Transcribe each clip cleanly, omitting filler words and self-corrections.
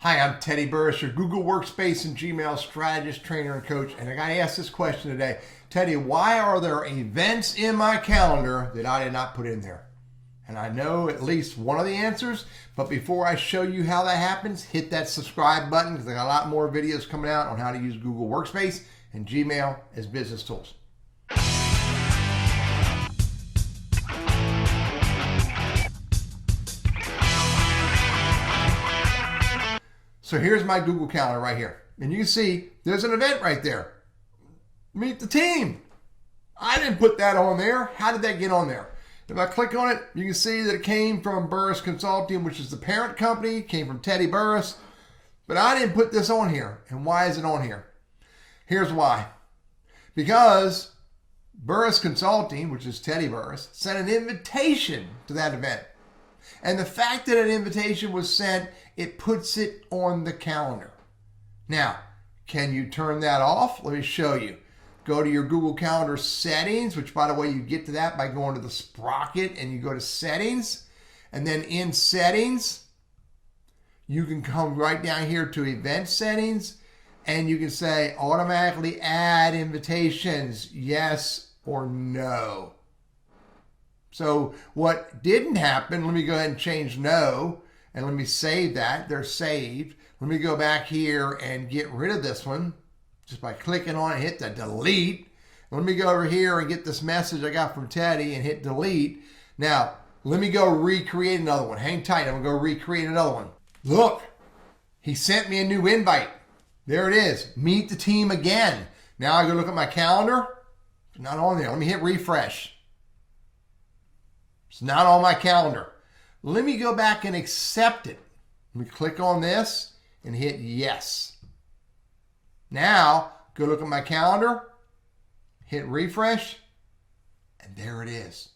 Hi, I'm Teddy Burris, your Google Workspace and Gmail strategist, trainer, and coach. And I got to ask this question today. Teddy, why are there events in my calendar that I did not put in there? And I know at least one of the answers, but before I show you how that happens, hit that subscribe button because I got a lot more videos coming out on how to use Google Workspace and Gmail as business tools. So here's my Google Calendar right here. And you can see there's an event right there. Meet the team. I didn't put that on there. How did that get on there? If I click on it, you can see that it came from Burris Consulting, which is the parent company, came from Teddy Burris. But I didn't put this on here. And why is it on here? Here's why. Because Burris Consulting, which is Teddy Burris, sent an invitation to that event. And the fact that an invitation was sent, it puts it on the calendar. Now, can you turn that off? Let me show you. Go to your Google Calendar settings, which by the way, you get to that by going to the sprocket and you go to settings. And then in settings, you can come right down here to event settings and you can say automatically add invitations, yes or no. So what didn't happen, let me go ahead and change no, and let me save that. They're saved. Let me go back here and get rid of this one just by clicking on it, hit the delete. Let me go over here and get this message I got from Teddy and hit delete. Now, let me go recreate another one. Hang tight, I'm gonna go recreate another one. Look, he sent me a new invite. There it is, meet the team again. Now I go look at my calendar, it's not on there. Let me hit refresh. It's not on my calendar. Let me go back and accept it. Let me click on this and hit yes. Now, go look at my calendar, hit refresh, and there it is.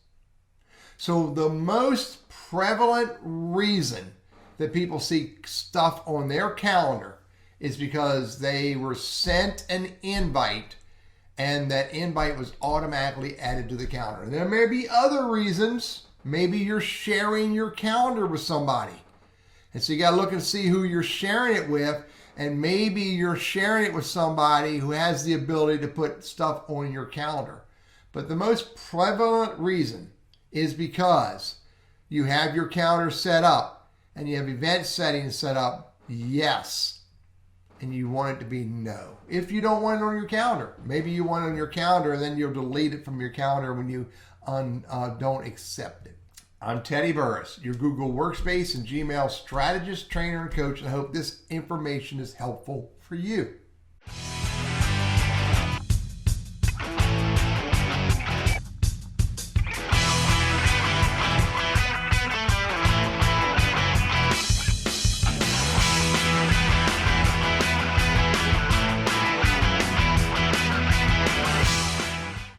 So the most prevalent reason that people see stuff on their calendar is because they were sent an invite and that invite was automatically added to the calendar. There may be other reasons. Maybe you're sharing your calendar with somebody. And so you got to look and see who you're sharing it with. And maybe you're sharing it with somebody who has the ability to put stuff on your calendar. But the most prevalent reason is because you have your calendar set up and you have event settings set up, yes. And you want it to be no. If you don't want it on your calendar, maybe you want it on your calendar and then you'll delete it from your calendar when you don't accept it. I'm Teddy Burris, your Google Workspace and Gmail strategist, trainer, and coach, and I hope this information is helpful for you.